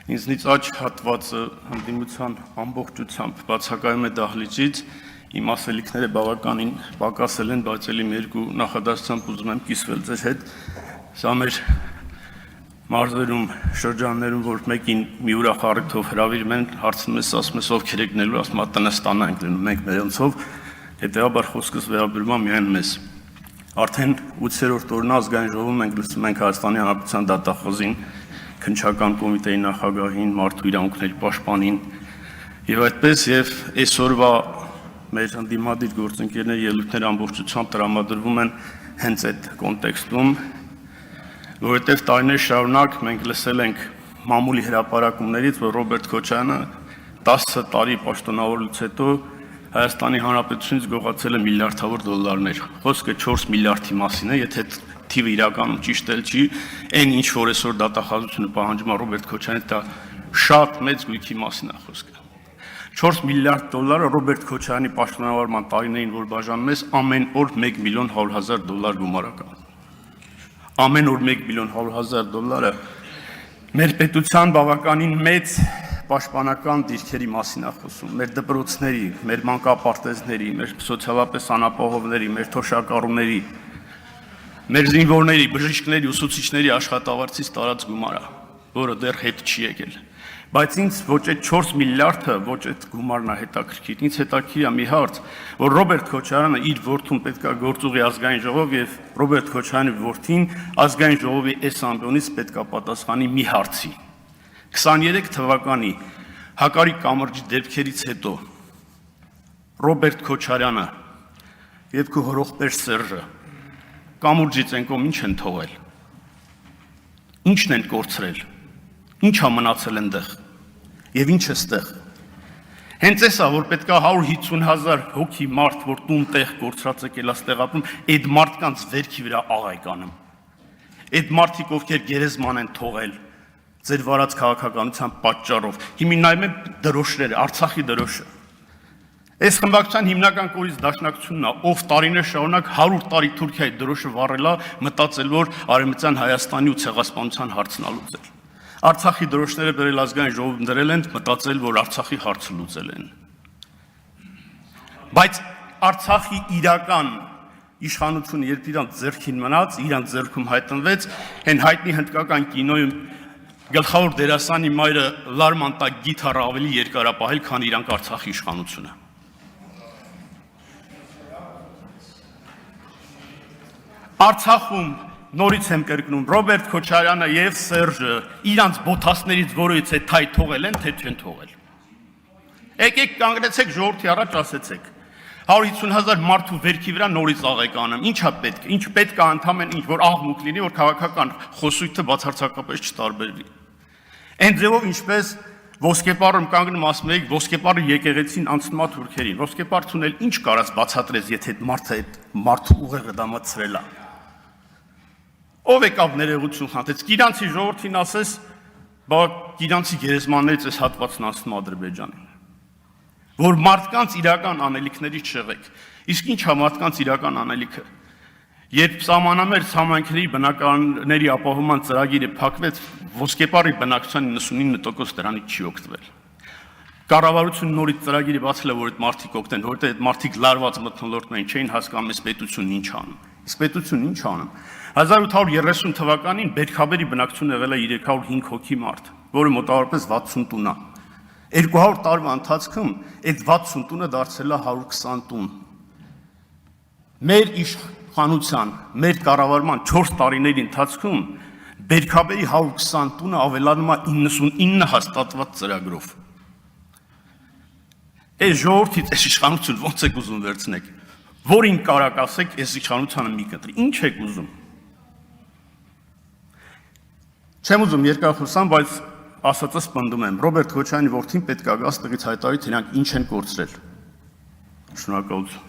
Ինձնից աջ հատվածը հանդիմության ամբողջությամբ բացակայում է դահլիճից, իմ ասելիքները բավականին պակասել են, բայց ելի մի երկու նախադասությամբ ուզում եմ կիսվել ձեր հետ, սա մեր մարզերում, շրջաններում, որ մեկին մի ուրախ առիթով հրավիրում են, հարցնում ես, ասում ես ովքեր եք գնելու, ասում եմ տնը ստանանք լինում, մենք մերոնցով, հետեւաբար խոսքս վերաբերում է միայն մեզ։ Արդեն 8-րդ օրն ազգային ժողովում մենք լսում ենք Հայաստանի Հանրապետության դատախազին, քննչական կոմիտեի նախագահին, մարդու իրավունքների պաշտպանին, եւ այդպես եւ այսօրվա մեր ընդդիմադիր գործընկերների ելույթները ամբողջությամբ տրամադրվում են հենց այդ կոնտեքստում, որովհետև տարիներ շարունակ մենք լսել ենք մամուլի հրապարակումներից, որ Ռոբերտ Քոչարյանը 10 տարի պաշտոնավորելուց հետո Հայաստանի Հանրապետությունից գողացել է միլիարդավոր դոլարներ։ Խոսքը 4 միլիարդի մասին է, եթե թիվը իրականում ճիշտ էլ չի, այն ինչ որ այսօր դատախազությունը պահանջում է Ռոբերտ Քոչարյանից, դա շատ մեծ գույքի մասին է խոսքը։ 4 միլիարդ դոլարը Ռոբերտ Քոչարյանի պաշտոնավորման տարիներին, որ բաժանում ես, ամեն օր 1 միլիոն 100,000 դոլար գումար կա։ Ամեն օր 1 միլիոն 100,000 դոլարը մեր պետության բավականին մեծ պաշտպանական դիրքերի մասին է խոսում, մեր դպրոցների, մեր մանկապարտեզների, մեր սոցիալապես անապահովների, մեր թոշակառուների, մեր զինվորների, բժիշկների, ուսուցիչների աշխատավարձից տարած գումարը, որը դեռ հետ չի եկել։ Բայց ինձ ոչ այդ 4 միլիարդը, ոչ այդ գումարն է հետաքրքիր, ինձ հետաքրքիր է մի հարց, որ Ռոբերտ Քոչարյանը իր որդուն պետք է գործուղի ազգային ժողով եւ Ռոբերտ Քոչարյանի որդին ազգային ժողովի այս ամբիոնից պետք է պատասխանի մի հարցի։ 23 թվականի հակարի կամրջի դեպքերից հետո Ռոբերտ Քոչարյանը եւ քո հորողբեր Սերժը կամուրջից են կողմ ինչ են թողել։ Ինչն են կորցրել։ Ինչ է մնացել այնտեղ եւ ինչ է ստեղ։ Հենց էսա որ պետք է 150,000 հոգի մարդ, որ տուն-տեղ կորցրած եկել աստեղ ապրում, այդ մարդկանց վերքի վրա աղայք անում։ Այդ մարդիկ ովքեր գերեզման են թողել ձեր վարած քաղաքականության պատճառով։ Հիմա նայում եմ դրոշները, Արցախի դրոշը։ Այս խմբակցության հիմնական կորից դաշնակցությունն է, ով տարիներ շարունակ 100 տարի Թուրքիայի դրոշը վառել է, մտածել որ Արևմտյան Հայաստանի ու ցեղասպանության հարցն է լուծել։ Արցախի դրոշները բերել ազգային ժողովում դրել են, մտածել որ Արցախի հարցը լուծել են։ Բայց Արցախի իրական իշխանությունը երբ իրանց ձեռքին մնաց, իրանց ձեռքում հայտնվեց, այն հայտնի հնդկական կինոյում գլխավոր դերասանի մայրը լարման տակ գիթառը ավելի երկար է պահել, քան իրանք Արցախի իշխանությունը։ Արցախում նորից եմ կրկնում, Ռոբերտ Քոչարյանը եւ Սերժը իրանց բոթասներից որից է թայ թողել են, թե չեն թողել։ Եկեք կանգնեցեք ժողովրդի առաջ ասեցեք։ 150,000 մարդու վերքի վրա նորից աղեք անեմ։ Ինչա պետք, ինչ պետք է անդամեն ինչ որ աղմուկ լինի, որ քաղաքական խոսույթը բացարձակապես չտարբերվի։ Այն ձևով ինչպես ոսկեպարում կանգնում ասում եք, ոսկեպարը եկեղեցին անցնում է թուրքերին։ Ոսկեպարցուն էլ ինչ կարած բացատրես, եթե մարդը այդ մարդու ուղեղը դամացրել է։ Ով եկավ ներողություն խնդրեց, իրանցի ժողովրդին ասես, բա իրանցի գերեզմաններից այս հատվածն անցնում Ադրբեջանին։ Որ մարդկանց իրական անելիքներից շեղեք։ Իսկ ինչ է մարդկանց իրական անելիքը։ Երբ սահմանամերձ համայնքների բնակարանների ապահովման ծրագիրը փակվեց, ոսկեպարի բնակչության 99% դրանից չի օգտվել։ Կառավարությունը նորից ծրագիրը բացել է, որ այդ մարդիկ օգտեն, որովհետեւ այդ մարդիկ լարված մթնոլորտներ չէին հասկանում, այս պետությունն ինչ անում։ Իսկ պետությունն ինչ անում։ 1830 թվականին Բերքաբերի բնակչություն եղել է 305 հոգի մարդ, որը մոտավորապես 60 տուն է։ 200 տարվա ընթացքում այդ 60 տունը դարձել է 120 տուն։ Մեր իշխանության, մեր կառավարման 4 տարիների ընթացքում Բերքաբերի 120 տունը ավելանում է 99 հաստատված ծրագրով։ Այս ժողովրդից այս իշխանությունը ոնց եք ուզում վերցնեք։ Որին կարակ ասեք, այս իշխանությանը մի կտրի։ Ինչ եք ուզում։ Չեմ ուզում երկար խոսամ, բայց ասածս պնդում եմ։ Ռոբերտ Քոչարյանի որդին պետք է գաս տղից հայտարարի, թե նրանք ինչ են կորցրել։ Շնորհակալություն։